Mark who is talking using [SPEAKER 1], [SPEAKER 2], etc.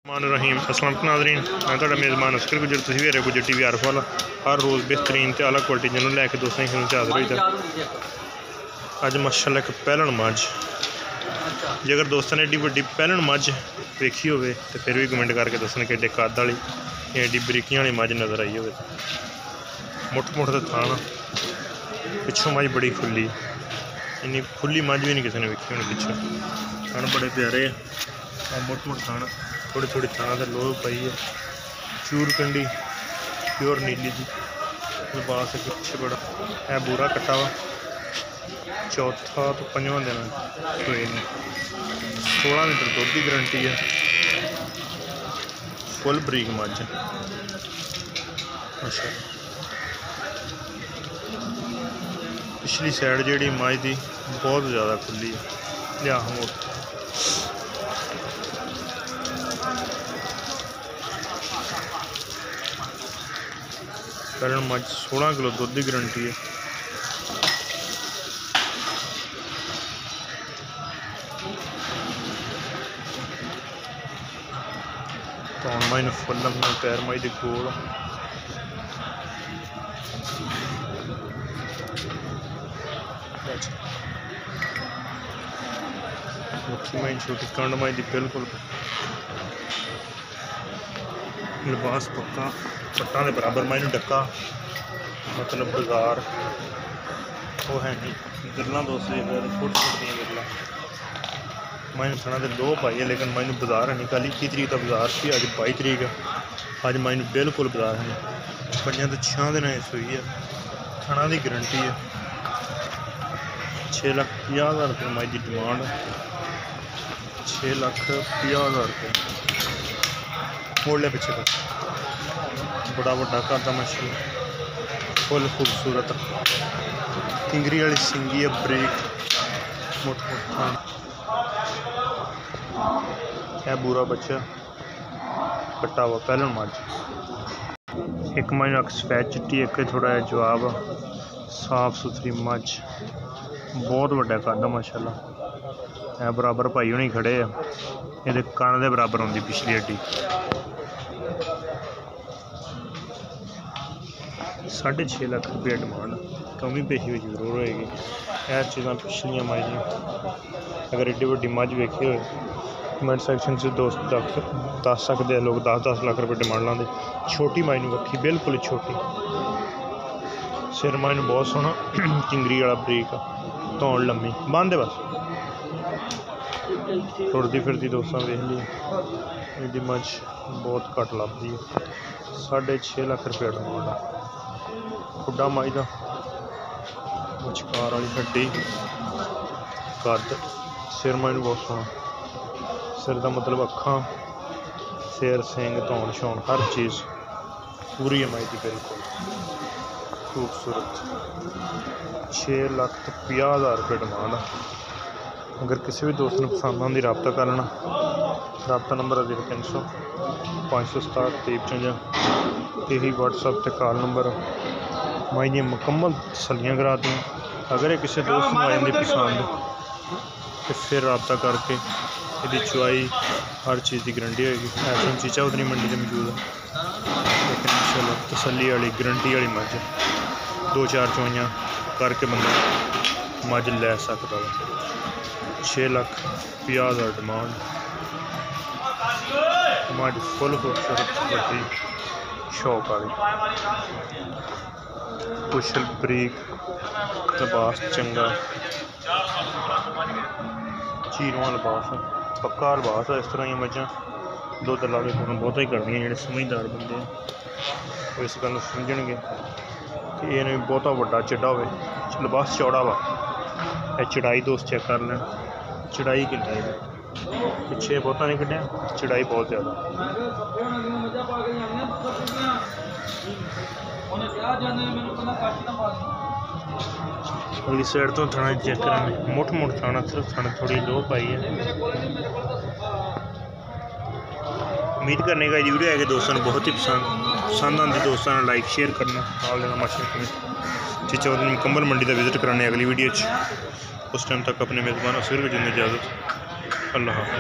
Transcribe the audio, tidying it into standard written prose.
[SPEAKER 1] रहीम अस्सलाम नाज़रीन, मैं तुहाडा मेज़बान अस्कर गुजर। तुसीं भी गुजर टीवी आरफ वाला हर रोज़ बेहतरीन ते आला क्वालिटी जिन्होंने लैके दोस्तों की खिदमत हाज़र होईदा। अज माशाअल्लाह एक पैलन मझ, जे अगर दोस्तों ने एड्डी वड्डी पैलन मझ वेखी होवे तो फिर भी कमेंट करके दस्सण कि एड्डे कद वाली एड्डी बरीकियां वाली मझ नज़र आई होवे। मुठ मुठ ते थान, पिछों मझ बड़ी खुली, इन्नी खुली मझ भी नहीं किसी ने वेखी होनी। पिछों थान बड़े प्यारे है, मुठ मुठ थान, थोड़ी थोड़ी थाना तो लोह पई है, चूर कंडी प्योर नीली जी लिबास है। पिछे बड़ा है बूरा कट्टा वा, चौथा तो पंजवां दिन सोए ने, 16 लीटर दुध की गारंटी है, फुल बरीक मझ। अच्छा पिछली साइड जी मझ की बहुत ज़्यादा खुली है, लिया हम पैलन मझ 16 किलो दुध की गारंटी है। तो मैं फुल अपने पैर मझ के गोल मुखी मई छोटी कंड मई की बिल्कुल लिबास पक्का पट्टा के बराबर मैं डक्का, मतलब बाजार वो है नहीं गिरला दोस्त छोटी छोटी गिरला मैं थना तो लो पाई है, लेकिन मैं बाजार है नहीं। कल 21 तरीक का बाजार से, अज 22 तरीक है, अज मैं बिल्कुल बाजार है नहीं। 5 तो 6 दिन सोई है, थना की गारंटी है। 6,50,000 रुपये मई की डिमांड, 6,50,000 रुपये मोड़ले पिछे तक। बड़ा वड्डा घर का मछली, फुल खूबसूरत किंगरी वाली सिंगी है, ब्रेक मुठ मुठ है, बूरा बच्चा कट्टा हुआ पैलन मझ। एक मझ अख सफेद चिट्टी, एक थोड़ा जहा जवाब साफ सुथरी मझ, बहुत वड्डा कद है माशाअल्लाह। है बराबर भाई होनी खड़े है, ये कान के बराबर आती पिछली हड्डी। 6.5 लाख रुपये डिमांड, कमी पेशी भी जरूर होएगी। यह चीज़ा पिछलियाँ मझ अगर एड्डी वड्डी मझ वेखी हो कमेंट सैक्शन से दोस्त दस सकते हैं लोग, 10-10 लाख रुपये डिमांड लाते। छोटी मझ वक्खी बिल्कुल छोटी, सिर मझ बहुत सोहना चिंगरी वाला बरीक, धौन लम्मी बंद है बस टुरदी फिरती दोस्तों वेख ली। एडी मझ बहुत घट लभदी है, 6.5 लाख रुपये डिमांड है। खुडा मझ का मुचकार वाली हड्डी कद, सिर मझ बहुत सोहना, सिर का मतलब अखां सिर सिंग धौन शौन हर चीज़ पूरी है मझ की बिल्कुल खूबसूरत। 6,50,000 रुपये डिमांड है। अगर किसी भी दोस्त ने पसंद आती रबता कर लेना, रबता नंबर 0300 567 2355, यही व्हाट्सएप से कॉल नंबर। मैं जी मुकम्मल तसलियाँ करा दी। अगर ये किसी दोस्त को आ जाती पसंद तो फिर रबता करके यदि चुआई हर चीज़ की गारंटी होगी। ऐसा चीज़ा उतनी मंडी में मौजूद है, लेकिन इंशाअल्लाह तसल्ली वाली गारंटी वाली मझ 2-4 चुआइयाँ करके बंदा मझ लै सकता है। 6,50,000 डिमांड, मझ फुल खूबसूरत वड्डी शौक वाली, कुशल बरीक लिबास चंगा, चीरवा लिबास पक्का लिबास है। इस तरह ही मझां दुध लावे फोन बहुता ही करदियां, जेह्ड़े समझदार बंदे वो इस गल समझणगे कि ये नहीं बहुता वड्डा चिड्डा होवे, लिबास चौड़ा वा। चढ़ाई दोस्त चेक कर लें, चढ़ाई कितना है पिछे बहुता नहीं कढ़िया, चढ़ाई बहुत ज़्यादा। अगली साइड तो थाना चेक करें, मुठ मुठ थाना, सिर्फ थाना थोड़ी लो पाई है। उम्मीद करने का वीडियो है कि दोस्तों ने बहुत ही पसंद आती। दोस्तों ने लाइक शेयर करना, नाल देना माशा चीचा मुकम्मल मंडी का विजिट कराने अगली वीडियो। उस टाइम तक अपने मेज़बान अस्कर को देने इजाज़त। अल्लाह हाफ़िज़।